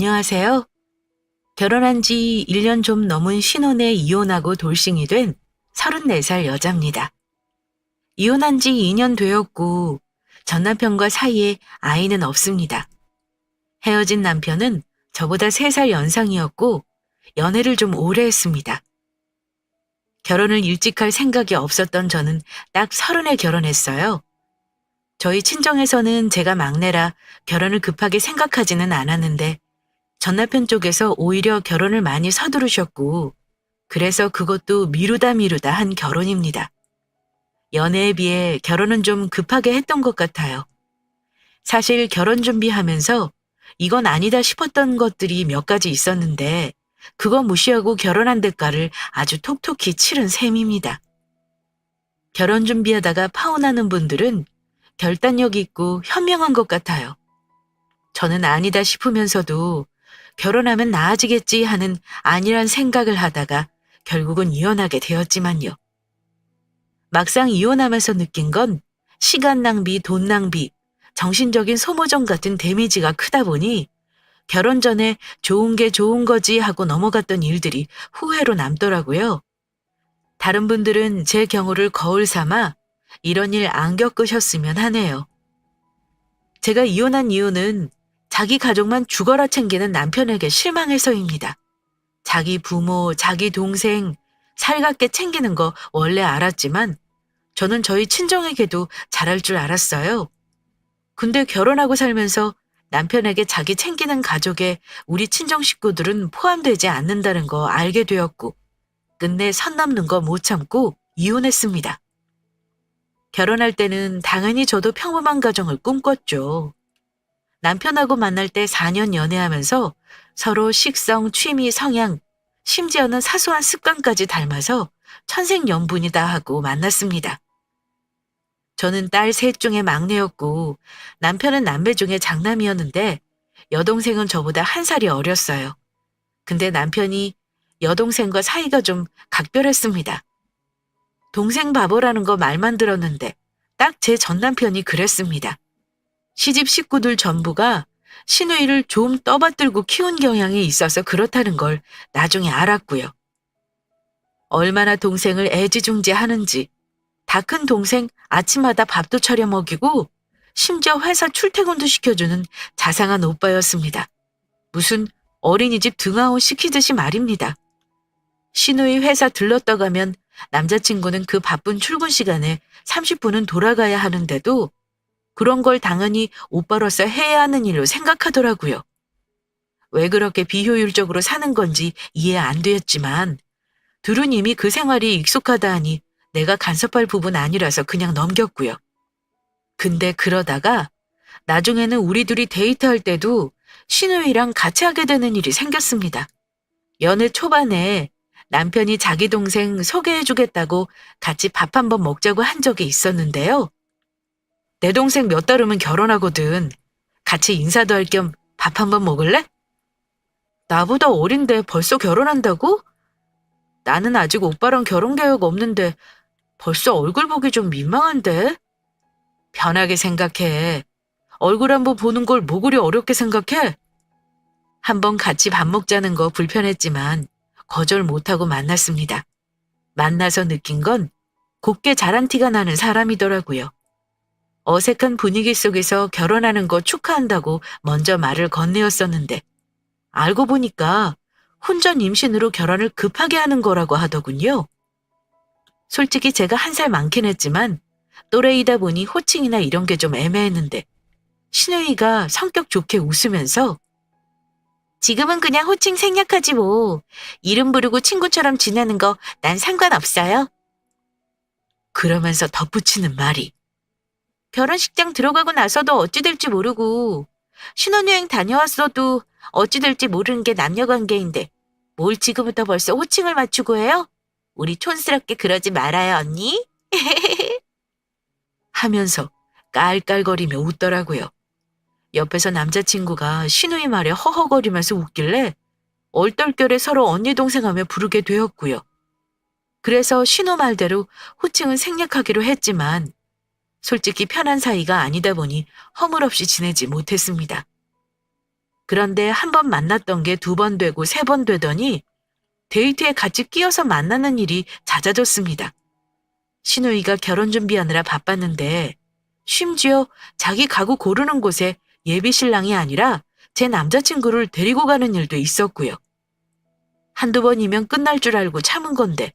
안녕하세요. 결혼한 지 1년 좀 넘은 신혼에 이혼하고 돌싱이 된 34살 여자입니다. 이혼한 지 2년 되었고 전 남편과 사이에 아이는 없습니다. 헤어진 남편은 저보다 3살 연상이었고 연애를 좀 오래 했습니다. 결혼을 일찍 할 생각이 없었던 저는 딱 30에 결혼했어요. 저희 친정에서는 제가 막내라 결혼을 급하게 생각하지는 않았는데 전 남편 쪽에서 오히려 결혼을 많이 서두르셨고 그래서 그것도 미루다 한 결혼입니다. 연애에 비해 결혼은 좀 급하게 했던 것 같아요. 사실 결혼 준비하면서 이건 아니다 싶었던 것들이 몇 가지 있었는데 그거 무시하고 결혼한 대가를 아주 톡톡히 치른 셈입니다. 결혼 준비하다가 파혼하는 분들은 결단력 있고 현명한 것 같아요. 저는 아니다 싶으면서도 결혼하면 나아지겠지 하는 안일한 생각을 하다가 결국은 이혼하게 되었지만요. 막상 이혼하면서 느낀 건 시간 낭비, 돈 낭비, 정신적인 소모전 같은 데미지가 크다 보니 결혼 전에 좋은 게 좋은 거지 하고 넘어갔던 일들이 후회로 남더라고요. 다른 분들은 제 경우를 거울 삼아 이런 일 안 겪으셨으면 하네요. 제가 이혼한 이유는 자기 가족만 죽어라 챙기는 남편에게 실망해서입니다. 자기 부모, 자기 동생 살갑게 챙기는 거 원래 알았지만 저는 저희 친정에게도 잘할 줄 알았어요. 근데 결혼하고 살면서 남편에게 자기 챙기는 가족에 우리 친정 식구들은 포함되지 않는다는 거 알게 되었고 끝내 선 넘는 거 못 참고 이혼했습니다. 결혼할 때는 당연히 저도 평범한 가정을 꿈꿨죠. 남편하고 만날 때 4년 연애하면서 서로 식성, 취미, 성향, 심지어는 사소한 습관까지 닮아서 천생연분이다 하고 만났습니다. 저는 딸 셋 중에 막내였고 남편은 남매 중에 장남이었는데 여동생은 저보다 1살이 어렸어요. 근데 남편이 여동생과 사이가 좀 각별했습니다. 동생 바보라는 거 말만 들었는데 딱 제 전남편이 그랬습니다. 시집 식구들 전부가 시누이를 좀 떠받들고 키운 경향이 있어서 그렇다는 걸 나중에 알았고요. 얼마나 동생을 애지중지하는지 다 큰 동생 아침마다 밥도 차려 먹이고 심지어 회사 출퇴근도 시켜주는 자상한 오빠였습니다. 무슨 어린이집 등하원 시키듯이 말입니다. 시누이 회사 들렀다 가면 남자친구는 그 바쁜 출근 시간에 30분은 돌아가야 하는데도 그런 걸 당연히 오빠로서 해야 하는 일로 생각하더라고요. 왜 그렇게 비효율적으로 사는 건지 이해 안 되었지만 둘은 이미 그 생활이 익숙하다 하니 내가 간섭할 부분 아니라서 그냥 넘겼고요. 근데 그러다가 나중에는 우리 둘이 데이트할 때도 신우이랑 같이 하게 되는 일이 생겼습니다. 연애 초반에 남편이 자기 동생 소개해주겠다고 같이 밥 한번 먹자고 한 적이 있었는데요. 내 동생 몇 달 후면 결혼하거든. 같이 인사도 할 겸 밥 한번 먹을래? 나보다 어린데 벌써 결혼한다고? 나는 아직 오빠랑 결혼 계획 없는데 벌써 얼굴 보기 좀 민망한데? 편하게 생각해. 얼굴 한번 보는 걸 뭐 그리 어렵게 생각해? 한번 같이 밥 먹자는 거 불편했지만 거절 못하고 만났습니다. 만나서 느낀 건 곱게 자란 티가 나는 사람이더라고요. 어색한 분위기 속에서 결혼하는 거 축하한다고 먼저 말을 건네었었는데 알고 보니까 혼전 임신으로 결혼을 급하게 하는 거라고 하더군요. 솔직히 제가 1살 많긴 했지만 또래이다 보니 호칭이나 이런 게 좀 애매했는데 신우이가 성격 좋게 웃으면서 지금은 그냥 호칭 생략하지 뭐. 이름 부르고 친구처럼 지내는 거 난 상관없어요. 그러면서 덧붙이는 말이 결혼식장 들어가고 나서도 어찌 될지 모르고 신혼여행 다녀왔어도 어찌 될지 모르는 게 남녀관계인데 뭘 지금부터 벌써 호칭을 맞추고 해요? 우리 촌스럽게 그러지 말아요, 언니. 하면서 깔깔거리며 웃더라고요. 옆에서 남자친구가 신우이 말에 허허거리면서 웃길래 얼떨결에 서로 언니 동생하며 부르게 되었고요. 그래서 신우 말대로 호칭은 생략하기로 했지만 솔직히 편한 사이가 아니다 보니 허물없이 지내지 못했습니다. 그런데 한 번 만났던 게 두 번 되고 세 번 되더니 데이트에 같이 끼어서 만나는 일이 잦아졌습니다. 시누이가 결혼 준비하느라 바빴는데 심지어 자기 가구 고르는 곳에 예비 신랑이 아니라 제 남자친구를 데리고 가는 일도 있었고요. 한두 번이면 끝날 줄 알고 참은 건데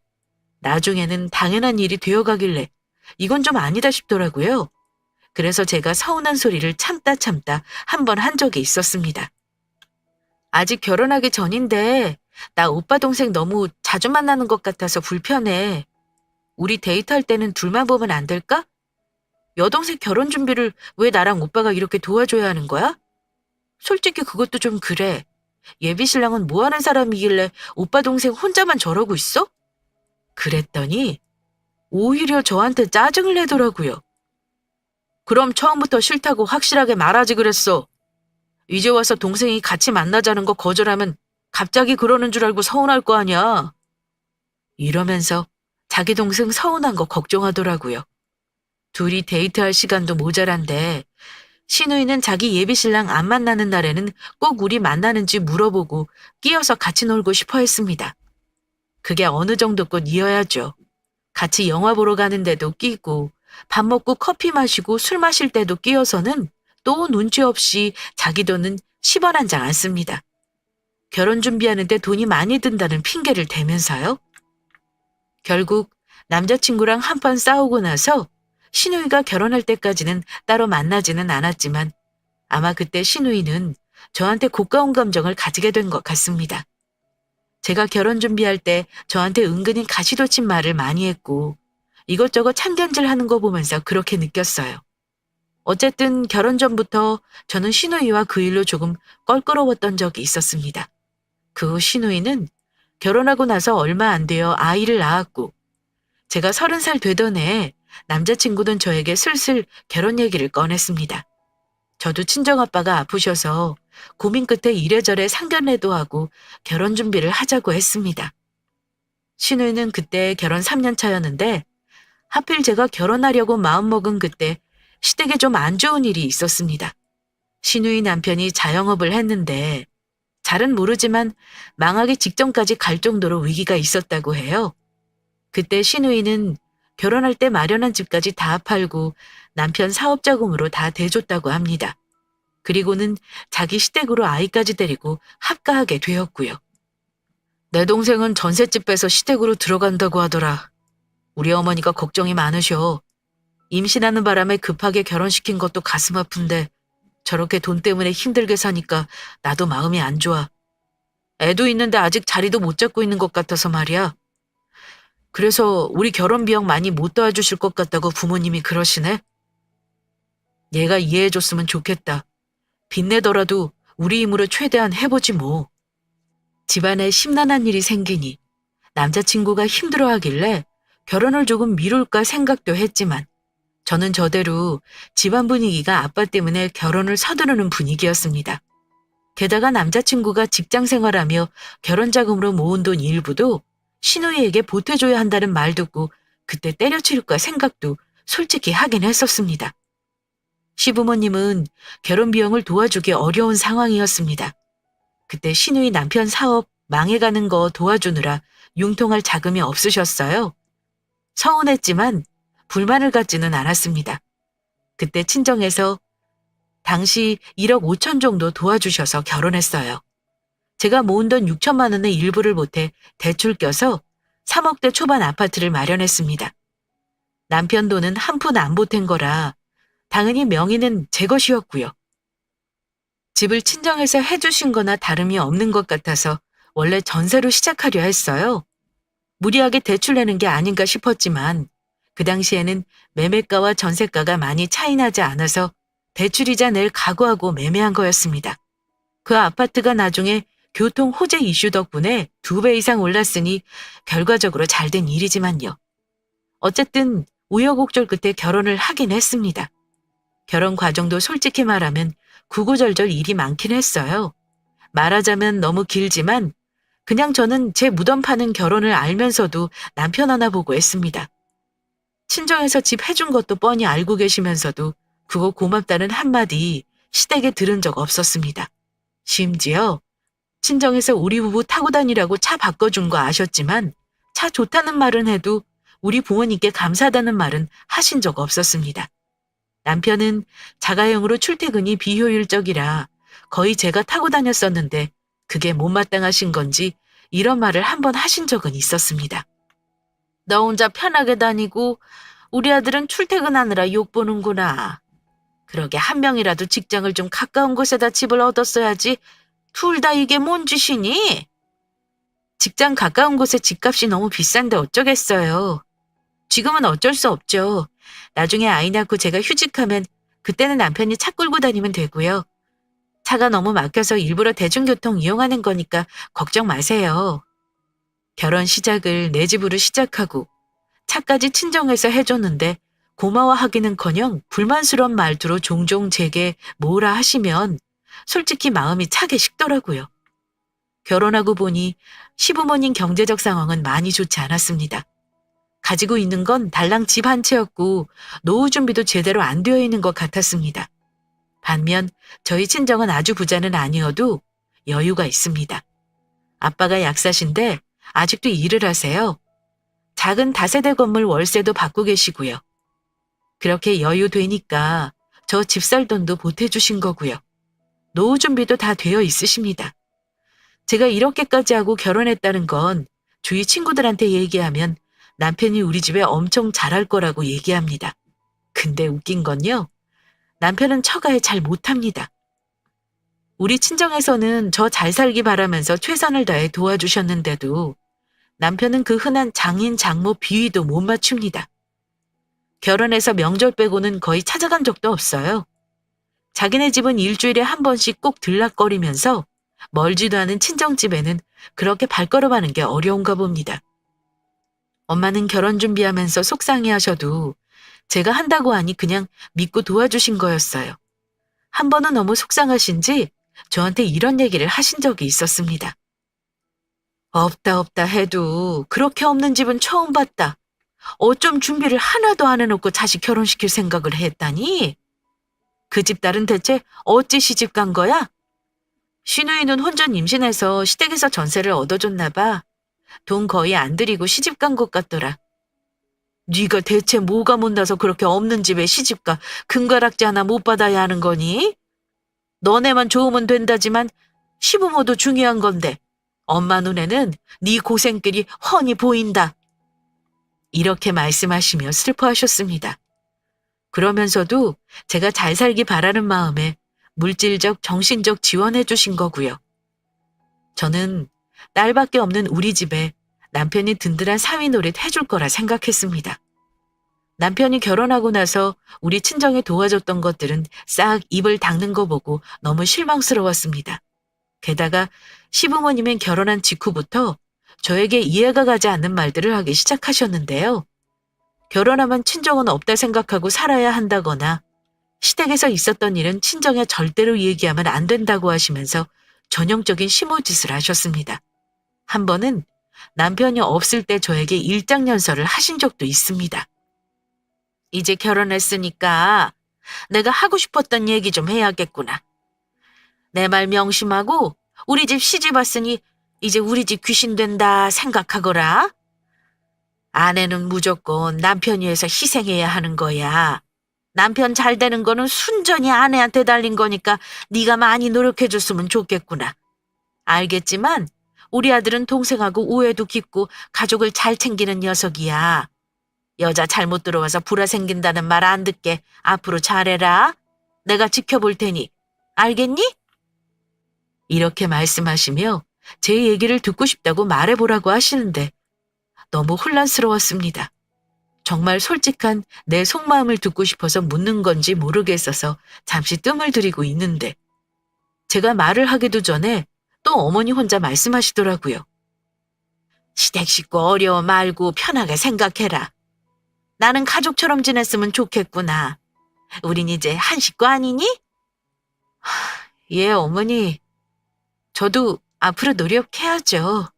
나중에는 당연한 일이 되어가길래 이건 좀 아니다 싶더라고요. 그래서 제가 서운한 소리를 참다 한 번 한 적이 있었습니다. 아직 결혼하기 전인데 나 오빠 동생 너무 자주 만나는 것 같아서 불편해. 우리 데이트할 때는 둘만 보면 안 될까? 여동생 결혼 준비를 왜 나랑 오빠가 이렇게 도와줘야 하는 거야? 솔직히 그것도 좀 그래. 예비 신랑은 뭐 하는 사람이길래 오빠 동생 혼자만 저러고 있어? 그랬더니 오히려 저한테 짜증을 내더라고요. 그럼 처음부터 싫다고 확실하게 말하지 그랬어. 이제 와서 동생이 같이 만나자는 거 거절하면 갑자기 그러는 줄 알고 서운할 거 아니야. 이러면서 자기 동생 서운한 거 걱정하더라고요. 둘이 데이트할 시간도 모자란데 시누이는 자기 예비신랑 안 만나는 날에는 꼭 우리 만나는지 물어보고 끼어서 같이 놀고 싶어 했습니다. 그게 어느 정도껏 이어야죠. 같이 영화 보러 가는데도 끼고 밥 먹고 커피 마시고 술 마실 때도 끼어서는 또 눈치 없이 자기 돈은 10원 한 장 안 씁니다. 결혼 준비하는데 돈이 많이 든다는 핑계를 대면서요. 결국 남자친구랑 한판 싸우고 나서 시누이가 결혼할 때까지는 따로 만나지는 않았지만 아마 그때 시누이는 저한테 고가운 감정을 가지게 된 것 같습니다. 제가 결혼 준비할 때 저한테 은근히 가시돋친 말을 많이 했고 이것저것 참견질하는 거 보면서 그렇게 느꼈어요. 어쨌든 결혼 전부터 저는 시누이와 그 일로 조금 껄끄러웠던 적이 있었습니다. 그 후 시누이는 결혼하고 나서 얼마 안 되어 아이를 낳았고 제가 30살 되던 해에 남자친구는 저에게 슬슬 결혼 얘기를 꺼냈습니다. 저도 친정아빠가 아프셔서 고민 끝에 이래저래 상견례도 하고 결혼 준비를 하자고 했습니다. 시누이는 그때 결혼 3년 차였는데 하필 제가 결혼하려고 마음먹은 그때 시댁에 좀 안 좋은 일이 있었습니다. 시누이 남편이 자영업을 했는데 잘은 모르지만 망하기 직전까지 갈 정도로 위기가 있었다고 해요. 그때 시누이는 결혼할 때 마련한 집까지 다 팔고 남편 사업자금으로 다 대줬다고 합니다. 그리고는 자기 시댁으로 아이까지 데리고 합가하게 되었고요. 내 동생은 전셋집 빼서 시댁으로 들어간다고 하더라. 우리 어머니가 걱정이 많으셔. 임신하는 바람에 급하게 결혼시킨 것도 가슴 아픈데 저렇게 돈 때문에 힘들게 사니까 나도 마음이 안 좋아. 애도 있는데 아직 자리도 못 잡고 있는 것 같아서 말이야. 그래서 우리 결혼 비용 많이 못 도와주실 것 같다고 부모님이 그러시네. 얘가 이해해줬으면 좋겠다. 빚내더라도 우리 힘으로 최대한 해보지 뭐. 집안에 심란한 일이 생기니 남자친구가 힘들어하길래 결혼을 조금 미룰까 생각도 했지만 저는 저대로 집안 분위기가 아빠 때문에 결혼을 서두르는 분위기였습니다. 게다가 남자친구가 직장 생활하며 결혼 자금으로 모은 돈 일부도 시누이에게 보태줘야 한다는 말 듣고 그때 때려치울까 생각도 솔직히 하긴 했었습니다. 시부모님은 결혼 비용을 도와주기 어려운 상황이었습니다. 그때 시누이 남편 사업 망해가는 거 도와주느라 융통할 자금이 없으셨어요. 서운했지만 불만을 갖지는 않았습니다. 그때 친정에서 당시 1억 5천 정도 도와주셔서 결혼했어요. 제가 모은 돈 6천만 원의 일부를 보태 대출 껴서 3억대 초반 아파트를 마련했습니다. 남편 돈은 한 푼 안 보탠 거라 당연히 명의는 제 것이었고요. 집을 친정에서 해주신 거나 다름이 없는 것 같아서 원래 전세로 시작하려 했어요. 무리하게 대출 내는 게 아닌가 싶었지만 그 당시에는 매매가와 전세가가 많이 차이 나지 않아서 대출이자 낼 각오하고 매매한 거였습니다. 그 아파트가 나중에 교통 호재 이슈 덕분에 2배 이상 올랐으니 결과적으로 잘 된 일이지만요. 어쨌든 우여곡절 끝에 결혼을 하긴 했습니다. 결혼 과정도 솔직히 말하면 구구절절 일이 많긴 했어요. 말하자면 너무 길지만 그냥 저는 제 무덤 파는 결혼을 알면서도 남편 하나 보고 했습니다. 친정에서 집 해준 것도 뻔히 알고 계시면서도 그거 고맙다는 한마디 시댁에 들은 적 없었습니다. 심지어 친정에서 우리 부부 타고 다니라고 차 바꿔준 거 아셨지만 차 좋다는 말은 해도 우리 부모님께 감사하다는 말은 하신 적 없었습니다. 남편은 자가용으로 출퇴근이 비효율적이라 거의 제가 타고 다녔었는데 그게 못마땅하신 건지 이런 말을 한 번 하신 적은 있었습니다. 너 혼자 편하게 다니고 우리 아들은 출퇴근하느라 욕보는구나. 그러게 한 명이라도 직장을 좀 가까운 곳에다 집을 얻었어야지. 둘 다 이게 뭔 짓이니? 직장 가까운 곳에 집값이 너무 비싼데 어쩌겠어요. 지금은 어쩔 수 없죠. 나중에 아이 낳고 제가 휴직하면 그때는 남편이 차 끌고 다니면 되고요. 차가 너무 막혀서 일부러 대중교통 이용하는 거니까 걱정 마세요. 결혼 시작을 내 집으로 시작하고 차까지 친정에서 해줬는데 고마워하기는커녕 불만스러운 말투로 종종 제게 뭐라 하시면 솔직히 마음이 차게 식더라고요. 결혼하고 보니 시부모님 경제적 상황은 많이 좋지 않았습니다. 가지고 있는 건 달랑 집 한 채였고 노후 준비도 제대로 안 되어 있는 것 같았습니다. 반면 저희 친정은 아주 부자는 아니어도 여유가 있습니다. 아빠가 약사신데 아직도 일을 하세요. 작은 다세대 건물 월세도 받고 계시고요. 그렇게 여유 되니까 저 집 살 돈도 보태주신 거고요. 노후 준비도 다 되어 있으십니다. 제가 이렇게까지 하고 결혼했다는 건 주위 친구들한테 얘기하면 남편이 우리 집에 엄청 잘할 거라고 얘기합니다. 근데 웃긴 건요. 남편은 처가에 잘 못합니다. 우리 친정에서는 저 잘 살기 바라면서 최선을 다해 도와주셨는데도 남편은 그 흔한 장인 장모 비위도 못 맞춥니다. 결혼해서 명절 빼고는 거의 찾아간 적도 없어요. 자기네 집은 일주일에 한 번씩 꼭 들락거리면서 멀지도 않은 친정집에는 그렇게 발걸음하는 게 어려운가 봅니다. 엄마는 결혼 준비하면서 속상해하셔도 제가 한다고 하니 그냥 믿고 도와주신 거였어요. 한 번은 너무 속상하신지 저한테 이런 얘기를 하신 적이 있었습니다. 없다 해도 그렇게 없는 집은 처음 봤다. 어쩜 준비를 하나도 안 해놓고 자식 결혼시킬 생각을 했다니? 그 집 딸은 대체 어찌 시집 간 거야? 시누이는 혼전 임신해서 시댁에서 전세를 얻어줬나 봐. 돈 거의 안 들이고 시집 간 것 같더라. 네가 대체 뭐가 못나서 그렇게 없는 집에 시집가 금가락지 하나 못 받아야 하는 거니? 너네만 좋으면 된다지만 시부모도 중요한 건데 엄마 눈에는 네 고생길이 훤히 보인다. 이렇게 말씀하시며 슬퍼하셨습니다. 그러면서도 제가 잘 살기 바라는 마음에 물질적, 정신적 지원해 주신 거고요. 저는 딸밖에 없는 우리 집에 남편이 든든한 사위 노릇 해줄 거라 생각했습니다. 남편이 결혼하고 나서 우리 친정에 도와줬던 것들은 싹 입을 닦는 거 보고 너무 실망스러웠습니다. 게다가 시부모님은 결혼한 직후부터 저에게 이해가 가지 않는 말들을 하기 시작하셨는데요. 결혼하면 친정은 없다 생각하고 살아야 한다거나 시댁에서 있었던 일은 친정에 절대로 얘기하면 안 된다고 하시면서 전형적인 시모짓을 하셨습니다. 한 번은 남편이 없을 때 저에게 일장연설을 하신 적도 있습니다. 이제 결혼했으니까 내가 하고 싶었던 얘기 좀 해야겠구나. 내 말 명심하고 우리 집 시집 왔으니 이제 우리 집 귀신 된다 생각하거라. 아내는 무조건 남편 위해서 희생해야 하는 거야. 남편 잘 되는 거는 순전히 아내한테 달린 거니까 네가 많이 노력해줬으면 좋겠구나. 알겠지만 우리 아들은 동생하고 우애도 깊고 가족을 잘 챙기는 녀석이야. 여자 잘못 들어와서 불화 생긴다는 말 안 듣게 앞으로 잘해라. 내가 지켜볼 테니. 알겠니? 이렇게 말씀하시며 제 얘기를 듣고 싶다고 말해보라고 하시는데 너무 혼란스러웠습니다. 정말 솔직한 내 속마음을 듣고 싶어서 묻는 건지 모르겠어서 잠시 뜸을 들이고 있는데 제가 말을 하기도 전에 또 어머니 혼자 말씀하시더라고요. 시댁 식구 어려워 말고 편하게 생각해라. 나는 가족처럼 지냈으면 좋겠구나. 우린 이제 한 식구 아니니? 예, 어머니. 저도 앞으로 노력해야죠.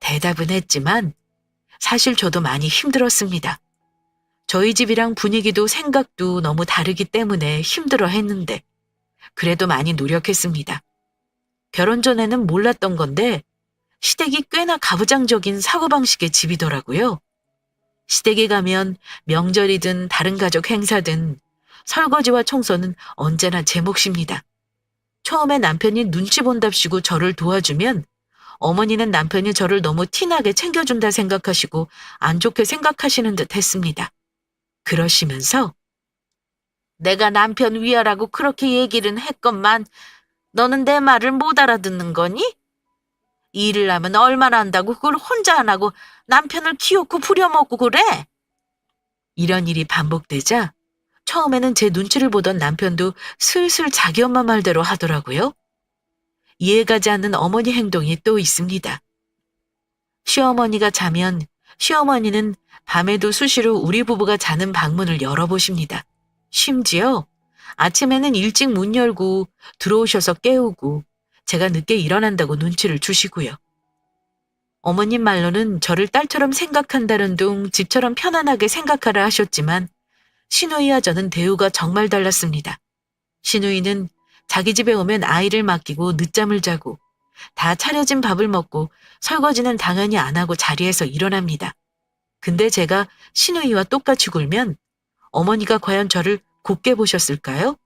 대답은 했지만 사실 저도 많이 힘들었습니다. 저희 집이랑 분위기도 생각도 너무 다르기 때문에 힘들어 했는데 그래도 많이 노력했습니다. 결혼 전에는 몰랐던 건데 시댁이 꽤나 가부장적인 사고방식의 집이더라고요. 시댁에 가면 명절이든 다른 가족 행사든 설거지와 청소는 언제나 제 몫입니다. 처음에 남편이 눈치 본답시고 저를 도와주면 어머니는 남편이 저를 너무 티나게 챙겨준다 생각하시고 안 좋게 생각하시는 듯 했습니다. 그러시면서 내가 남편 위하라고 그렇게 얘기는 했건만 너는 내 말을 못 알아듣는 거니? 일을 하면 얼마나 한다고 그걸 혼자 안 하고 남편을 키웠고 부려먹고 그래? 이런 일이 반복되자 처음에는 제 눈치를 보던 남편도 슬슬 자기 엄마 말대로 하더라고요. 이해가지 않는 어머니 행동이 또 있습니다. 시어머니가 자면 시어머니는 밤에도 수시로 우리 부부가 자는 방문을 열어보십니다. 심지어 아침에는 일찍 문 열고 들어오셔서 깨우고 제가 늦게 일어난다고 눈치를 주시고요. 어머님 말로는 저를 딸처럼 생각한다는 둥 집처럼 편안하게 생각하라 하셨지만 시누이와 저는 대우가 정말 달랐습니다. 시누이는 자기 집에 오면 아이를 맡기고 늦잠을 자고 다 차려진 밥을 먹고 설거지는 당연히 안 하고 자리에서 일어납니다. 근데 제가 시누이와 똑같이 굴면 어머니가 과연 저를 곱게 보셨을까요?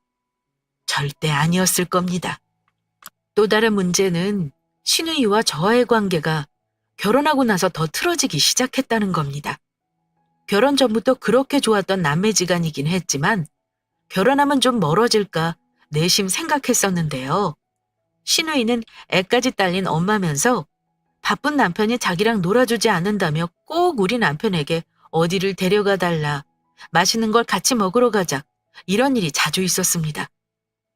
절대 아니었을 겁니다. 또 다른 문제는 시누이와 저와의 관계가 결혼하고 나서 더 틀어지기 시작했다는 겁니다. 결혼 전부터 그렇게 좋았던 남매지간이긴 했지만 결혼하면 좀 멀어질까 내심 생각했었는데요. 시누이는 애까지 딸린 엄마면서 바쁜 남편이 자기랑 놀아주지 않는다며 꼭 우리 남편에게 어디를 데려가 달라, 맛있는 걸 같이 먹으러 가자, 이런 일이 자주 있었습니다.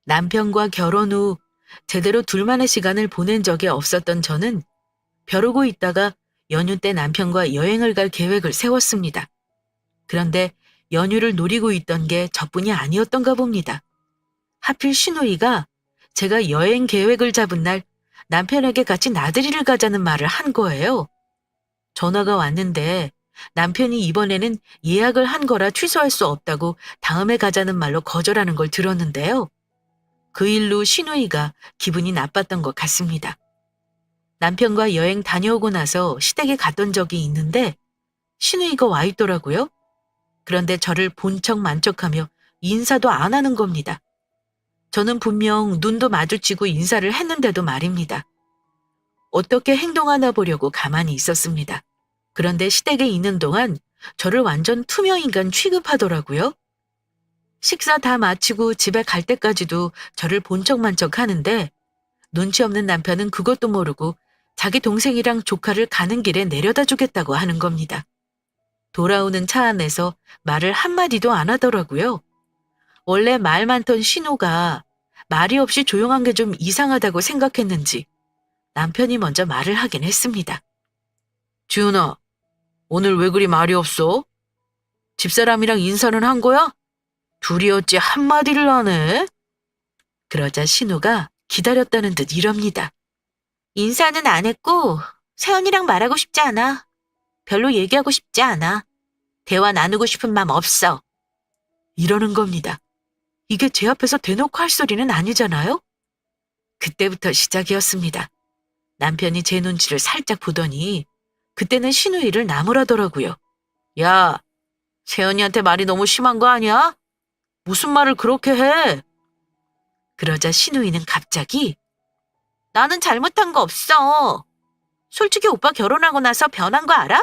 남편과 결혼 후 제대로 둘만의 시간을 보낸 적이 없었던 저는 벼르고 있다가 연휴 때 남편과 여행을 갈 계획을 세웠습니다. 그런데 연휴를 노리고 있던 게 저뿐이 아니었던가 봅니다. 하필 시누이가 제가 여행 계획을 잡은 날 남편에게 같이 나들이를 가자는 말을 한 거예요. 전화가 왔는데 남편이 이번에는 예약을 한 거라 취소할 수 없다고 다음에 가자는 말로 거절하는 걸 들었는데요. 그 일로 시누이가 기분이 나빴던 것 같습니다. 남편과 여행 다녀오고 나서 시댁에 갔던 적이 있는데 시누이가 와 있더라고요. 그런데 저를 본척 만척하며 인사도 안 하는 겁니다. 저는 분명 눈도 마주치고 인사를 했는데도 말입니다. 어떻게 행동하나 보려고 가만히 있었습니다. 그런데 시댁에 있는 동안 저를 완전 투명인간 취급하더라고요. 식사 다 마치고 집에 갈 때까지도 저를 본척만척 하는데 눈치 없는 남편은 그것도 모르고 자기 동생이랑 조카를 가는 길에 내려다 주겠다고 하는 겁니다. 돌아오는 차 안에서 말을 한마디도 안 하더라고요. 원래 말 많던 신호가 말이 없이 조용한 게 좀 이상하다고 생각했는지 남편이 먼저 말을 하긴 했습니다. 지은아, 오늘 왜 그리 말이 없어? 집사람이랑 인사는 한 거야? 둘이 어찌 한마디를 안 해? 그러자 신우가 기다렸다는 듯 이럽니다. 인사는 안 했고 세연이랑 말하고 싶지 않아. 별로 얘기하고 싶지 않아. 대화 나누고 싶은 맘 없어. 이러는 겁니다. 이게 제 앞에서 대놓고 할 소리는 아니잖아요? 그때부터 시작이었습니다. 남편이 제 눈치를 살짝 보더니 그때는 시누이를 나무라더라고요. 야, 세연이한테 말이 너무 심한 거 아니야? 무슨 말을 그렇게 해? 그러자 시누이는 갑자기 나는 잘못한 거 없어. 솔직히 오빠 결혼하고 나서 변한 거 알아?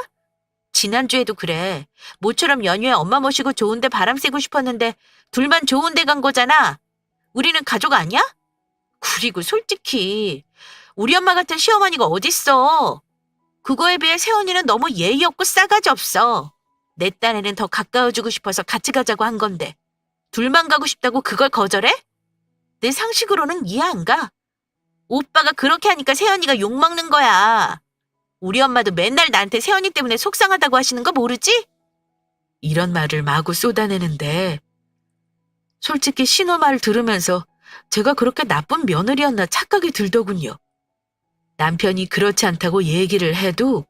지난주에도 그래. 모처럼 연휴에 엄마 모시고 좋은 데 바람 쐬고 싶었는데 둘만 좋은 데 간 거잖아. 우리는 가족 아니야? 그리고 솔직히 우리 엄마 같은 시어머니가 어딨어. 그거에 비해 세훈이는 너무 예의 없고 싸가지 없어. 내 딴에는 더 가까워지고 싶어서 같이 가자고 한 건데 둘만 가고 싶다고 그걸 거절해? 내 상식으로는 이해 안 가. 오빠가 그렇게 하니까 세연이가 욕먹는 거야. 우리 엄마도 맨날 나한테 세연이 때문에 속상하다고 하시는 거 모르지? 이런 말을 마구 쏟아내는데 솔직히 신호 말을 들으면서 제가 그렇게 나쁜 며느리였나 착각이 들더군요. 남편이 그렇지 않다고 얘기를 해도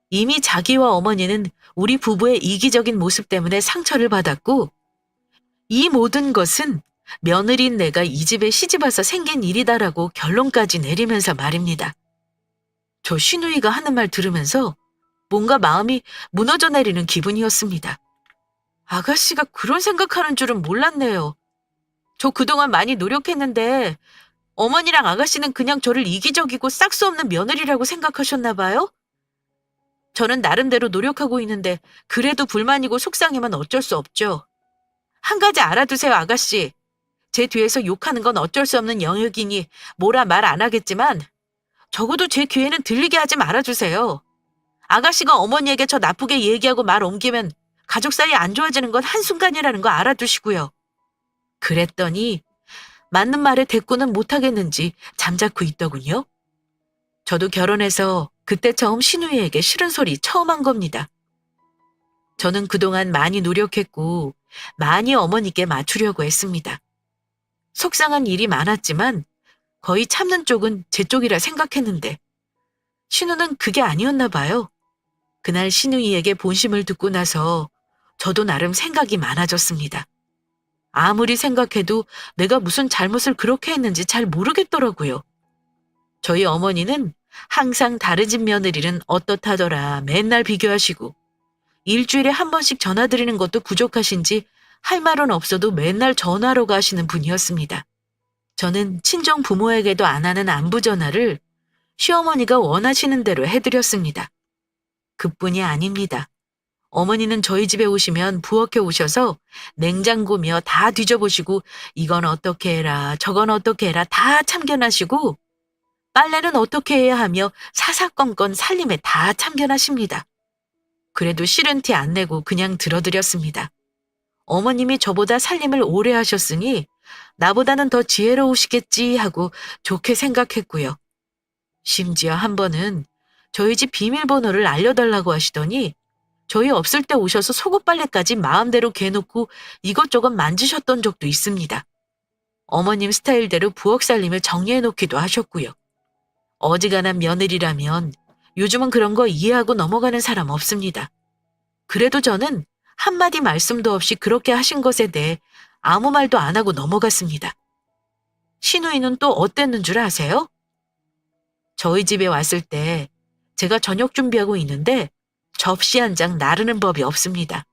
이미 자기와 어머니는 우리 부부의 이기적인 모습 때문에 상처를 받았고 이 모든 것은 며느리인 내가 이 집에 시집와서 생긴 일이다라고 결론까지 내리면서 말입니다. 저 신우이가 하는 말 들으면서 뭔가 마음이 무너져 내리는 기분이었습니다. 아가씨가 그런 생각하는 줄은 몰랐네요. 저 그동안 많이 노력했는데 어머니랑 아가씨는 그냥 저를 이기적이고 싹수 없는 며느리라고 생각하셨나 봐요? 저는 나름대로 노력하고 있는데 그래도 불만이고 속상하면 어쩔 수 없죠. 한 가지 알아두세요, 아가씨. 제 뒤에서 욕하는 건 어쩔 수 없는 영역이니 뭐라 말 안 하겠지만 적어도 제 귀에는 들리게 하지 말아주세요. 아가씨가 어머니에게 저 나쁘게 얘기하고 말 옮기면 가족 사이 안 좋아지는 건 한순간이라는 거 알아두시고요. 그랬더니 맞는 말에 대꾸는 못하겠는지 잠자코 있더군요. 저도 결혼해서 그때 처음 신우이에게 싫은 소리 처음 한 겁니다. 저는 그동안 많이 노력했고 많이 어머니께 맞추려고 했습니다. 속상한 일이 많았지만 거의 참는 쪽은 제 쪽이라 생각했는데 신우는 그게 아니었나 봐요. 그날 신우이에게 본심을 듣고 나서 저도 나름 생각이 많아졌습니다. 아무리 생각해도 내가 무슨 잘못을 그렇게 했는지 잘 모르겠더라고요. 저희 어머니는 항상 다른 집 며느리는 어떻다더라 맨날 비교하시고 일주일에 한 번씩 전화드리는 것도 부족하신지 할 말은 없어도 맨날 전화로 가시는 분이었습니다. 저는 친정 부모에게도 안 하는 안부 전화를 시어머니가 원하시는 대로 해드렸습니다. 그뿐이 아닙니다. 어머니는 저희 집에 오시면 부엌에 오셔서 냉장고며 다 뒤져보시고 이건 어떻게 해라 저건 어떻게 해라 다 참견하시고 빨래는 어떻게 해야 하며 사사건건 살림에 다 참견하십니다. 그래도 싫은 티 안 내고 그냥 들어드렸습니다. 어머님이 저보다 살림을 오래 하셨으니 나보다는 더 지혜로우시겠지 하고 좋게 생각했고요. 심지어 한 번은 저희 집 비밀번호를 알려달라고 하시더니 저희 없을 때 오셔서 속옷빨래까지 마음대로 개놓고 이것저것 만지셨던 적도 있습니다. 어머님 스타일대로 부엌 살림을 정리해놓기도 하셨고요. 어지간한 며느리라면 요즘은 그런 거 이해하고 넘어가는 사람 없습니다. 그래도 저는 한마디 말씀도 없이 그렇게 하신 것에 대해 아무 말도 안 하고 넘어갔습니다. 신우이는 또 어땠는 줄 아세요? 저희 집에 왔을 때 제가 저녁 준비하고 있는데 접시 한 장 나르는 법이 없습니다.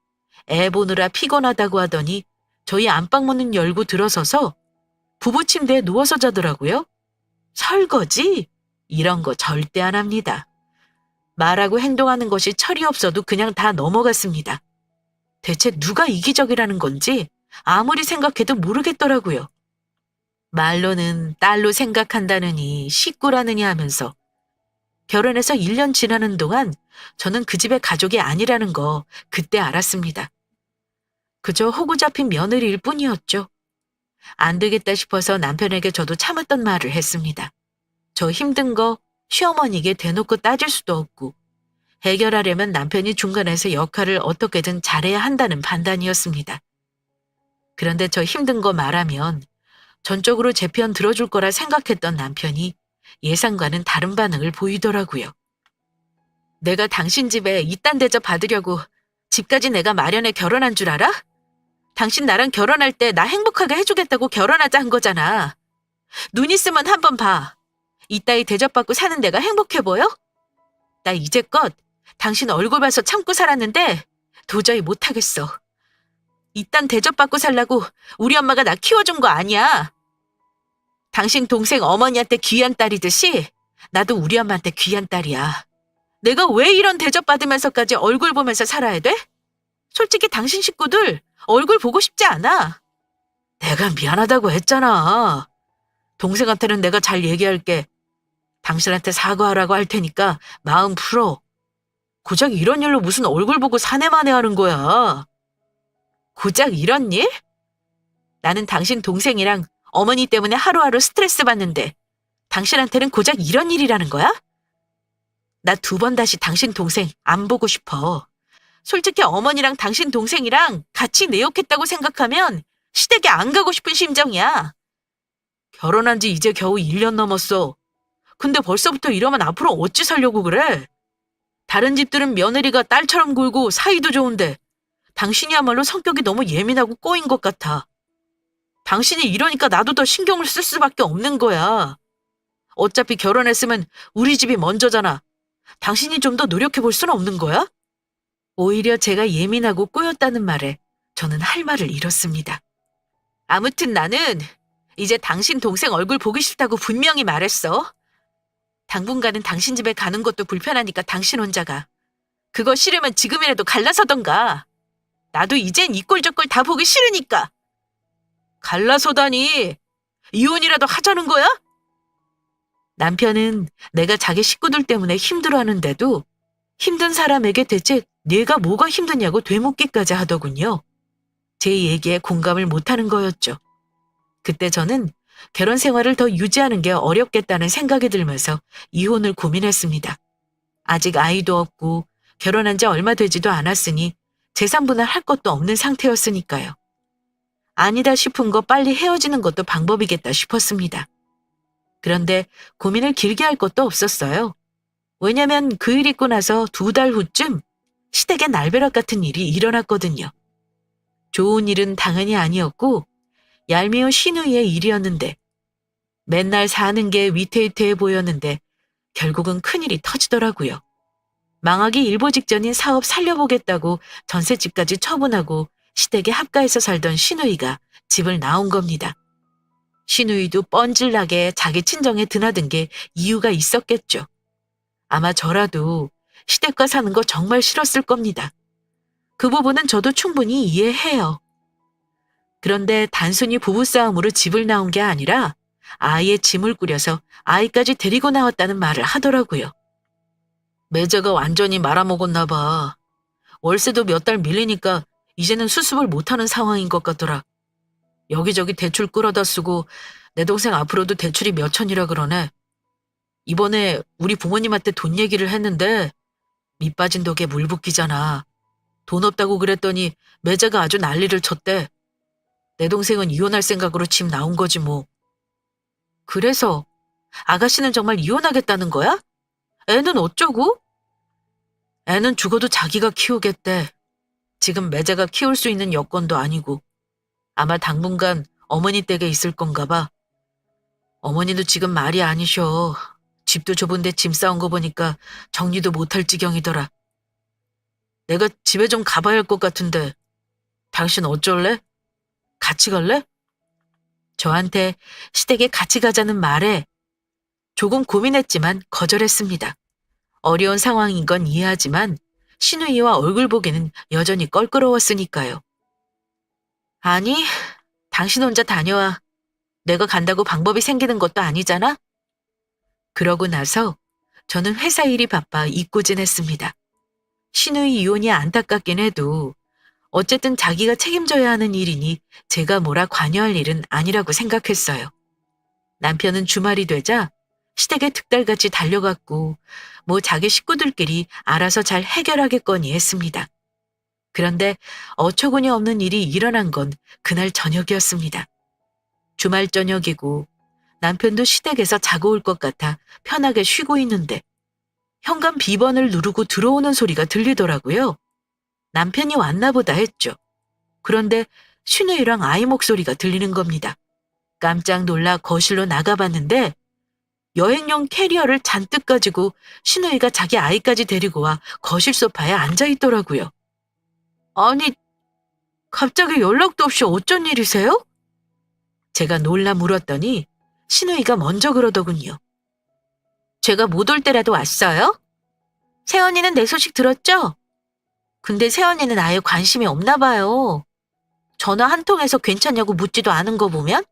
애 보느라 피곤하다고 하더니 저희 안방문은 열고 들어서서 부부 침대에 누워서 자더라고요. 설거지? 이런 거 절대 안 합니다. 말하고 행동하는 것이 철이 없어도 그냥 다 넘어갔습니다. 대체 누가 이기적이라는 건지 아무리 생각해도 모르겠더라고요. 말로는 딸로 생각한다느니 식구라느니 하면서 결혼해서 1년 지나는 동안 저는 그 집의 가족이 아니라는 거 그때 알았습니다. 그저 호구 잡힌 며느리일 뿐이었죠. 안 되겠다 싶어서 남편에게 저도 참았던 말을 했습니다. 저 힘든 거 시어머니에게 대놓고 따질 수도 없고 해결하려면 남편이 중간에서 역할을 어떻게든 잘해야 한다는 판단이었습니다. 그런데 저 힘든 거 말하면 전적으로 제 편 들어줄 거라 생각했던 남편이 예상과는 다른 반응을 보이더라고요. 내가 당신 집에 이딴 대접 받으려고 집까지 내가 마련해 결혼한 줄 알아? 당신 나랑 결혼할 때 나 행복하게 해주겠다고 결혼하자 한 거잖아. 눈 있으면 한번 봐. 이따위 대접받고 사는 데가 행복해 보여? 나 이제껏 당신 얼굴 봐서 참고 살았는데 도저히 못하겠어. 이딴 대접받고 살라고 우리 엄마가 나 키워준 거 아니야. 당신 동생 어머니한테 귀한 딸이듯이 나도 우리 엄마한테 귀한 딸이야. 내가 왜 이런 대접받으면서까지 얼굴 보면서 살아야 돼? 솔직히 당신 식구들 얼굴 보고 싶지 않아. 내가 미안하다고 했잖아. 동생한테는 내가 잘 얘기할게. 당신한테 사과하라고 할 테니까 마음 풀어. 고작 이런 일로 무슨 얼굴 보고 사내만에 하는 거야. 고작 이런 일? 나는 당신 동생이랑 어머니 때문에 하루하루 스트레스 받는데 당신한테는 고작 이런 일이라는 거야? 나 2번 다시 당신 동생 안 보고 싶어. 솔직히 어머니랑 당신 동생이랑 같이 내욕했다고 생각하면 시댁에 안 가고 싶은 심정이야. 결혼한 지 이제 겨우 1년 넘었어. 근데 벌써부터 이러면 앞으로 어찌 살려고 그래? 다른 집들은 며느리가 딸처럼 굴고 사이도 좋은데 당신이야말로 성격이 너무 예민하고 꼬인 것 같아. 당신이 이러니까 나도 더 신경을 쓸 수밖에 없는 거야. 어차피 결혼했으면 우리 집이 먼저잖아. 당신이 좀 더 노력해 볼 수는 없는 거야? 오히려 제가 예민하고 꼬였다는 말에 저는 할 말을 잃었습니다. 아무튼 나는 이제 당신 동생 얼굴 보기 싫다고 분명히 말했어. 당분간은 당신 집에 가는 것도 불편하니까 당신 혼자 가. 그거 싫으면 지금이라도 갈라서던가. 나도 이젠 이 꼴 저 꼴 다 보기 싫으니까. 갈라서다니. 이혼이라도 하자는 거야? 남편은 내가 자기 식구들 때문에 힘들어하는데도 힘든 사람에게 대체 내가 뭐가 힘드냐고 되묻기까지 하더군요. 제 얘기에 공감을 못하는 거였죠. 그때 저는 결혼 생활을 더 유지하는 게 어렵겠다는 생각이 들면서 이혼을 고민했습니다. 아직 아이도 없고 결혼한 지 얼마 되지도 않았으니 재산 분할할 것도 없는 상태였으니까요. 아니다 싶은 거 빨리 헤어지는 것도 방법이겠다 싶었습니다. 그런데 고민을 길게 할 것도 없었어요. 왜냐면 그 일 있고 나서 2달 후쯤 시댁에 날벼락 같은 일이 일어났거든요. 좋은 일은 당연히 아니었고 얄미운 시누이의 일이었는데 맨날 사는 게 위태위태해 보였는데 결국은 큰일이 터지더라고요. 망하기 일보 직전인 사업 살려보겠다고 전셋집까지 처분하고 시댁에 합가해서 살던 시누이가 집을 나온 겁니다. 시누이도 뻔질나게 자기 친정에 드나든 게 이유가 있었겠죠. 아마 저라도 시댁과 사는 거 정말 싫었을 겁니다. 그 부분은 저도 충분히 이해해요. 그런데 단순히 부부싸움으로 집을 나온 게 아니라 아이의 짐을 꾸려서 아이까지 데리고 나왔다는 말을 하더라고요. 매제가 완전히 말아먹었나 봐. 월세도 몇 달 밀리니까 이제는 수습을 못하는 상황인 것 같더라. 여기저기 대출 끌어다 쓰고 내 동생 앞으로도 대출이 몇 천이라 그러네. 이번에 우리 부모님한테 돈 얘기를 했는데 밑 빠진 독에 물 붓기잖아. 돈 없다고 그랬더니 매제가 아주 난리를 쳤대. 내 동생은 이혼할 생각으로 집 나온 거지 뭐. 그래서 아가씨는 정말 이혼하겠다는 거야? 애는 어쩌고? 애는 죽어도 자기가 키우겠대. 지금 매제가 키울 수 있는 여건도 아니고 아마 당분간 어머니 댁에 있을 건가 봐. 어머니도 지금 말이 아니셔. 집도 좁은데 짐 싸온 거 보니까 정리도 못할 지경이더라. 내가 집에 좀 가봐야 할 것 같은데 당신 어쩔래? 같이 갈래? 저한테 시댁에 같이 가자는 말에 조금 고민했지만 거절했습니다. 어려운 상황인 건 이해하지만 시누이와 얼굴 보기는 여전히 껄끄러웠으니까요. 아니, 당신 혼자 다녀와. 내가 간다고 방법이 생기는 것도 아니잖아? 그러고 나서 저는 회사 일이 바빠 잊고 지냈습니다. 시누이 이혼이 안타깝긴 해도 어쨌든 자기가 책임져야 하는 일이니 제가 뭐라 관여할 일은 아니라고 생각했어요. 남편은 주말이 되자 시댁에 득달같이 달려갔고 뭐 자기 식구들끼리 알아서 잘 해결하겠거니 했습니다. 그런데 어처구니 없는 일이 일어난 건 그날 저녁이었습니다. 주말 저녁이고 남편도 시댁에서 자고 올 것 같아 편하게 쉬고 있는데 현관 비번을 누르고 들어오는 소리가 들리더라고요. 남편이 왔나 보다 했죠. 그런데 시누이랑 아이 목소리가 들리는 겁니다. 깜짝 놀라 거실로 나가봤는데 여행용 캐리어를 잔뜩 가지고 시누이가 자기 아이까지 데리고 와 거실 소파에 앉아있더라고요. 아니, 갑자기 연락도 없이 어쩐 일이세요? 제가 놀라 물었더니 시누이가 먼저 그러더군요. 제가 못 올 때라도 왔어요? 새언니는 내 소식 들었죠? 근데 새언니는 아예 관심이 없나 봐요. 전화 한 통해서 괜찮냐고 묻지도 않은 거 보면?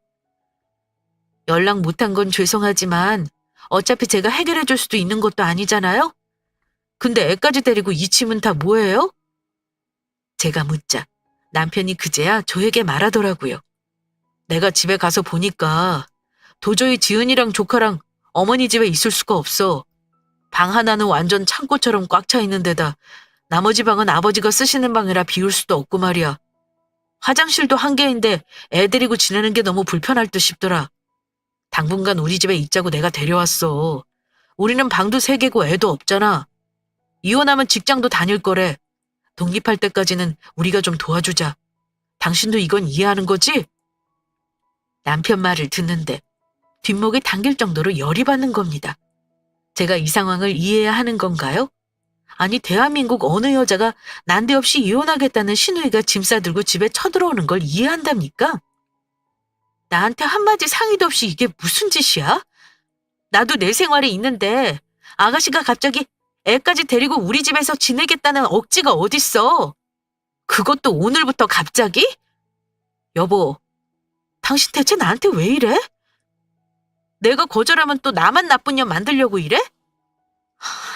연락 못한 건 죄송하지만 어차피 제가 해결해 줄 수도 있는 것도 아니잖아요? 근데 애까지 데리고 이 짐은 다 뭐예요? 제가 묻자 남편이 그제야 저에게 말하더라고요. 내가 집에 가서 보니까 도저히 지은이랑 조카랑 어머니 집에 있을 수가 없어. 방 하나는 완전 창고처럼 꽉 차 있는 데다 나머지 방은 아버지가 쓰시는 방이라 비울 수도 없고 말이야. 화장실도 한 개인데 애 데리고 지내는 게 너무 불편할 듯 싶더라. 당분간 우리 집에 있자고 내가 데려왔어. 우리는 방도 3개고 애도 없잖아. 이혼하면 직장도 다닐 거래. 독립할 때까지는 우리가 좀 도와주자. 당신도 이건 이해하는 거지? 남편 말을 듣는데 뒷목이 당길 정도로 열이 받는 겁니다. 제가 이 상황을 이해해야 하는 건가요? 아니, 대한민국 어느 여자가 난데없이 이혼하겠다는 시누이가 짐 싸들고 집에 쳐들어오는 걸 이해한답니까? 나한테 한마디 상의도 없이 이게 무슨 짓이야? 나도 내 생활이 있는데 아가씨가 갑자기 애까지 데리고 우리 집에서 지내겠다는 억지가 어딨어? 그것도 오늘부터 갑자기? 여보, 당신 대체 나한테 왜 이래? 내가 거절하면 또 나만 나쁜 년 만들려고 이래?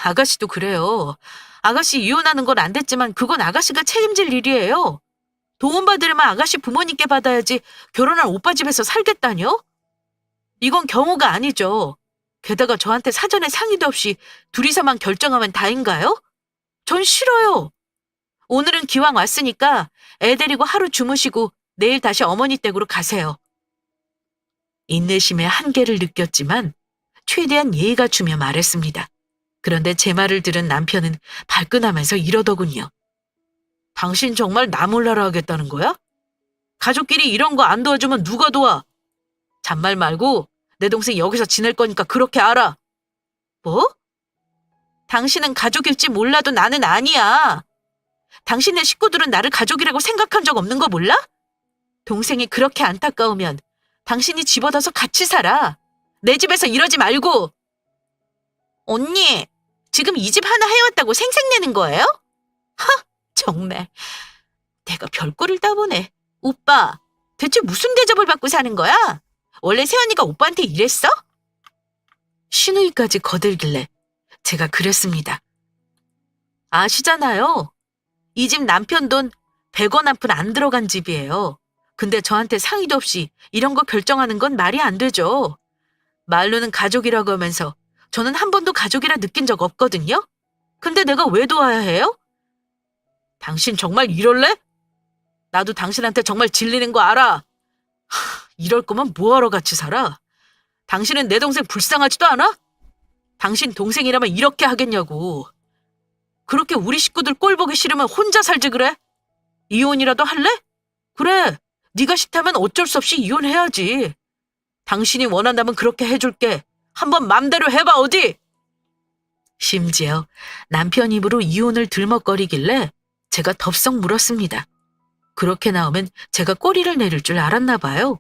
아가씨도 그래요. 아가씨 이혼하는 건 안 됐지만 그건 아가씨가 책임질 일이에요. 도움받으려면 아가씨 부모님께 받아야지 결혼한 오빠 집에서 살겠다뇨? 이건 경우가 아니죠. 게다가 저한테 사전에 상의도 없이 둘이서만 결정하면 다인가요? 전 싫어요. 오늘은 기왕 왔으니까 애 데리고 하루 주무시고 내일 다시 어머니 댁으로 가세요. 인내심의 한계를 느꼈지만 최대한 예의 갖추며 말했습니다. 그런데 제 말을 들은 남편은 발끈하면서 이러더군요. 당신 정말 나 몰라라 하겠다는 거야? 가족끼리 이런 거 안 도와주면 누가 도와? 잔말 말고 내 동생 여기서 지낼 거니까 그렇게 알아. 뭐? 당신은 가족일지 몰라도 나는 아니야. 당신네 식구들은 나를 가족이라고 생각한 적 없는 거 몰라? 동생이 그렇게 안타까우면 당신이 집어넣어서 같이 살아. 내 집에서 이러지 말고. 언니, 지금 이 집 하나 해왔다고 생색내는 거예요? 하, 정말. 내가 별꼴을 따보네. 오빠, 대체 무슨 대접을 받고 사는 거야? 원래 세연이가 오빠한테 이랬어? 시누이까지 거들길래 제가 그랬습니다. 아시잖아요. 이 집 남편 돈 100원 한 푼 안 들어간 집이에요. 근데 저한테 상의도 없이 이런 거 결정하는 건 말이 안 되죠. 말로는 가족이라고 하면서 저는 한 번도 가족이라 느낀 적 없거든요. 근데 내가 왜 도와야 해요? 당신 정말 이럴래? 나도 당신한테 정말 질리는 거 알아. 이럴 거면 뭐하러 같이 살아? 당신은 내 동생 불쌍하지도 않아? 당신 동생이라면 이렇게 하겠냐고. 그렇게 우리 식구들 꼴 보기 싫으면 혼자 살지 그래? 이혼이라도 할래? 그래, 네가 싫다면 어쩔 수 없이 이혼해야지. 당신이 원한다면 그렇게 해줄게. 한번 맘대로 해봐 어디? 심지어 남편 입으로 이혼을 들먹거리길래 제가 덥석 물었습니다. 그렇게 나오면 제가 꼬리를 내릴 줄 알았나 봐요.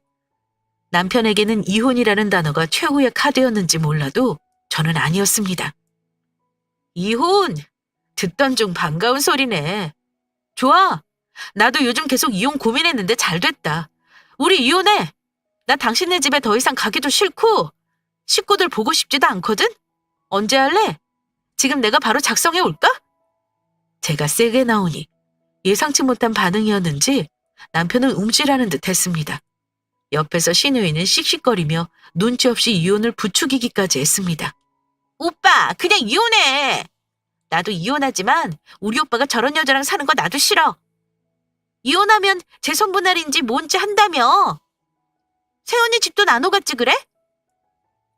남편에게는 이혼이라는 단어가 최후의 카드였는지 몰라도 저는 아니었습니다. 이혼? 듣던 중 반가운 소리네. 좋아. 나도 요즘 계속 이혼 고민했는데 잘 됐다. 우리 이혼해. 나 당신네 집에 더 이상 가기도 싫고 식구들 보고 싶지도 않거든? 언제 할래? 지금 내가 바로 작성해 올까? 제가 세게 나오니 예상치 못한 반응이었는지 남편은 움찔하는 듯 했습니다. 옆에서 시누이는 씩씩거리며 눈치 없이 이혼을 부추기기까지 했습니다. 오빠, 그냥 이혼해. 나도 이혼하지만 우리 오빠가 저런 여자랑 사는 거 나도 싫어. 이혼하면 재산분할인지 뭔지 한다며. 세연이 집도 나눠 갖지 그래?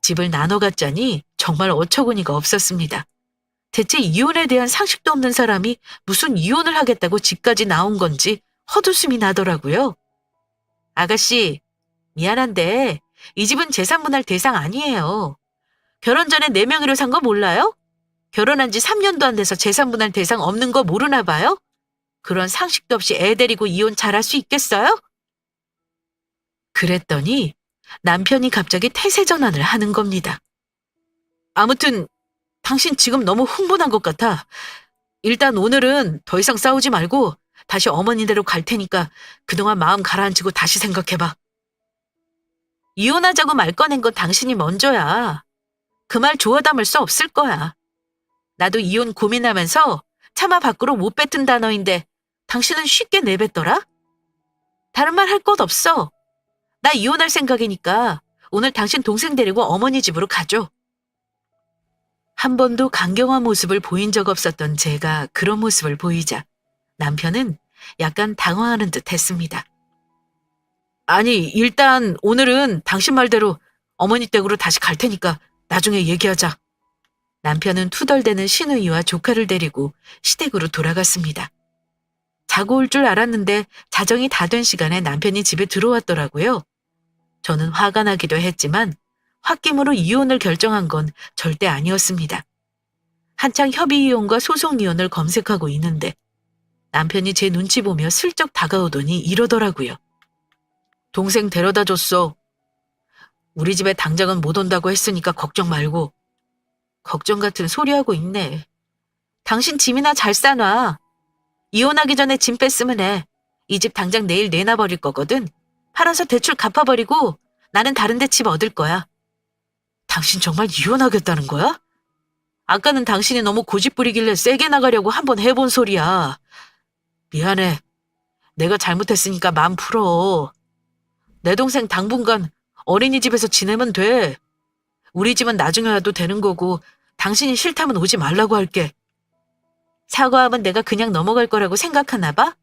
집을 나눠 갖자니 정말 어처구니가 없었습니다. 대체 이혼에 대한 상식도 없는 사람이 무슨 이혼을 하겠다고 집까지 나온 건지 헛웃음이 나더라고요. 아가씨, 미안한데 이 집은 재산분할 대상 아니에요. 결혼 전에 내 명의로 산 거 몰라요? 결혼한 지 3년도 안 돼서 재산분할 대상 없는 거 모르나 봐요? 그런 상식도 없이 애 데리고 이혼 잘할 수 있겠어요? 그랬더니 남편이 갑자기 태세 전환을 하는 겁니다. 아무튼 당신 지금 너무 흥분한 것 같아. 일단 오늘은 더 이상 싸우지 말고 다시 어머니대로 갈 테니까 그동안 마음 가라앉히고 다시 생각해봐. 이혼하자고 말 꺼낸 건 당신이 먼저야. 그 말 좋아 담을 수 없을 거야. 나도 이혼 고민하면서 차마 밖으로 못 뱉은 단어인데 당신은 쉽게 내뱉더라? 다른 말 할 것 없어. 나 이혼할 생각이니까 오늘 당신 동생 데리고 어머니 집으로 가죠. 한 번도 강경한 모습을 보인 적 없었던 제가 그런 모습을 보이자 남편은 약간 당황하는 듯 했습니다. 아니, 일단 오늘은 당신 말대로 어머니 댁으로 다시 갈 테니까 나중에 얘기하자. 남편은 투덜대는 시누이와 조카를 데리고 시댁으로 돌아갔습니다. 자고 올 줄 알았는데 자정이 다 된 시간에 남편이 집에 들어왔더라고요. 저는 화가 나기도 했지만 홧김으로 이혼을 결정한 건 절대 아니었습니다. 한창 협의이혼과 소송이혼을 검색하고 있는데 남편이 제 눈치 보며 슬쩍 다가오더니 이러더라고요. 동생 데려다 줬어. 우리 집에 당장은 못 온다고 했으니까 걱정 말고. 걱정 같은 소리하고 있네. 당신 짐이나 잘 싸놔. 이혼하기 전에 짐 뺐으면 해. 이 집 당장 내일 내놔버릴 거거든. 팔아서 대출 갚아버리고 나는 다른 데 집 얻을 거야. 당신 정말 이혼하겠다는 거야? 아까는 당신이 너무 고집 부리길래 세게 나가려고 한번 해본 소리야. 미안해. 내가 잘못했으니까 마음 풀어. 내 동생 당분간 어린이집에서 지내면 돼. 우리 집은 나중에 와도 되는 거고 당신이 싫다면 오지 말라고 할게. 사과하면 내가 그냥 넘어갈 거라고 생각하나 봐?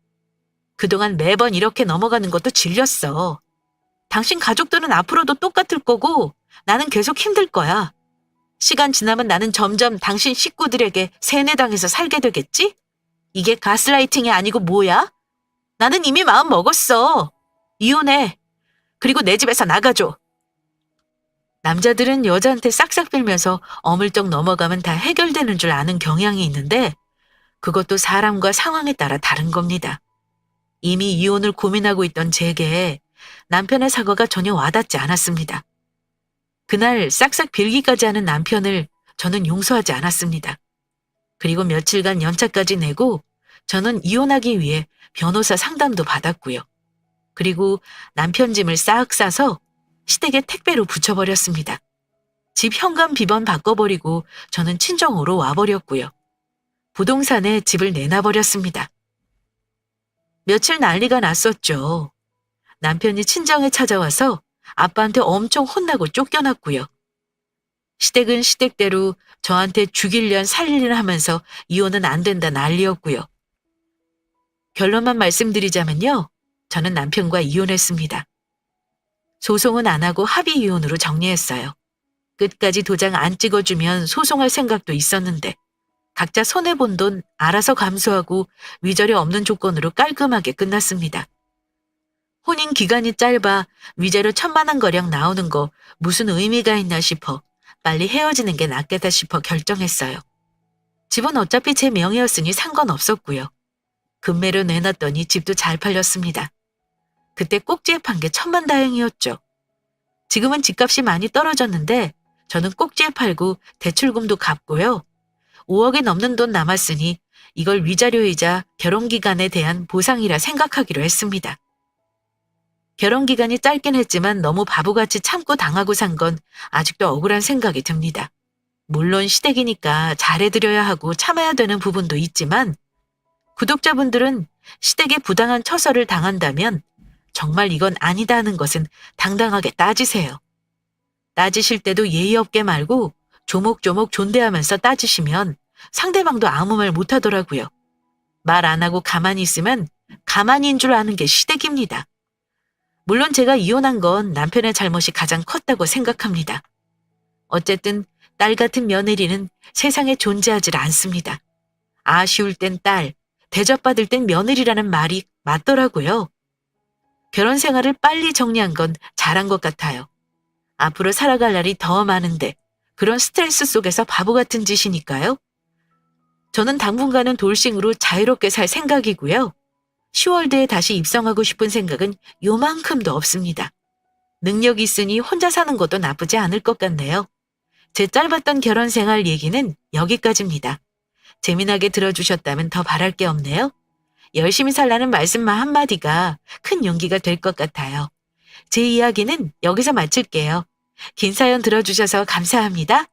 그동안 매번 이렇게 넘어가는 것도 질렸어. 당신 가족들은 앞으로도 똑같을 거고 나는 계속 힘들 거야. 시간 지나면 나는 점점 당신 식구들에게 세뇌당해서 살게 되겠지? 이게 가스라이팅이 아니고 뭐야? 나는 이미 마음 먹었어. 이혼해. 그리고 내 집에서 나가줘. 남자들은 여자한테 싹싹 빌면서 어물쩍 넘어가면 다 해결되는 줄 아는 경향이 있는데 그것도 사람과 상황에 따라 다른 겁니다. 이미 이혼을 고민하고 있던 제게 남편의 사과가 전혀 와닿지 않았습니다. 그날 싹싹 빌기까지 하는 남편을 저는 용서하지 않았습니다. 그리고 며칠간 연차까지 내고 저는 이혼하기 위해 변호사 상담도 받았고요. 그리고 남편 짐을 싹 싸서 시댁에 택배로 붙여버렸습니다. 집 현관 비번 바꿔버리고 저는 친정으로 와버렸고요. 부동산에 집을 내놔버렸습니다. 며칠 난리가 났었죠. 남편이 친정에 찾아와서 아빠한테 엄청 혼나고 쫓겨났고요. 시댁은 시댁대로 저한테 죽일년 살리려 하면서 이혼은 안 된다 난리였고요. 결론만 말씀드리자면요. 저는 남편과 이혼했습니다. 소송은 안 하고 합의 이혼으로 정리했어요. 끝까지 도장 안 찍어주면 소송할 생각도 있었는데 각자 손해본 돈 알아서 감수하고 위자료 없는 조건으로 깔끔하게 끝났습니다. 혼인 기간이 짧아 위자료 1,000만 원가량 나오는 거 무슨 의미가 있나 싶어 빨리 헤어지는 게 낫겠다 싶어 결정했어요. 집은 어차피 제 명의였으니 상관없었고요. 금매로 내놨더니 집도 잘 팔렸습니다. 그때 꼭지에 판 게 천만다행이었죠. 지금은 집값이 많이 떨어졌는데 저는 꼭지에 팔고 대출금도 갚고요. 5억이 넘는 돈 남았으니 이걸 위자료이자 결혼기간에 대한 보상이라 생각하기로 했습니다. 결혼기간이 짧긴 했지만 너무 바보같이 참고 당하고 산 건 아직도 억울한 생각이 듭니다. 물론 시댁이니까 잘해드려야 하고 참아야 되는 부분도 있지만 구독자분들은 시댁에 부당한 처사를 당한다면 정말 이건 아니다 하는 것은 당당하게 따지세요. 따지실 때도 예의 없게 말고 조목조목 존대하면서 따지시면 상대방도 아무 말 못하더라고요. 말 안 하고 가만히 있으면 가만히인 줄 아는 게 시댁입니다. 물론 제가 이혼한 건 남편의 잘못이 가장 컸다고 생각합니다. 어쨌든 딸 같은 며느리는 세상에 존재하질 않습니다. 아쉬울 땐 딸, 대접받을 땐 며느리라는 말이 맞더라고요. 결혼 생활을 빨리 정리한 건 잘한 것 같아요. 앞으로 살아갈 날이 더 많은데 그런 스트레스 속에서 바보 같은 짓이니까요. 저는 당분간은 돌싱으로 자유롭게 살 생각이고요. 10월대에 다시 입성하고 싶은 생각은 요만큼도 없습니다. 능력이 있으니 혼자 사는 것도 나쁘지 않을 것 같네요. 제 짧았던 결혼 생활 얘기는 여기까지입니다. 재미나게 들어주셨다면 더 바랄 게 없네요. 열심히 살라는 말씀만 한마디가 큰 용기가 될 것 같아요. 제 이야기는 여기서 마칠게요. 긴 사연 들어주셔서 감사합니다.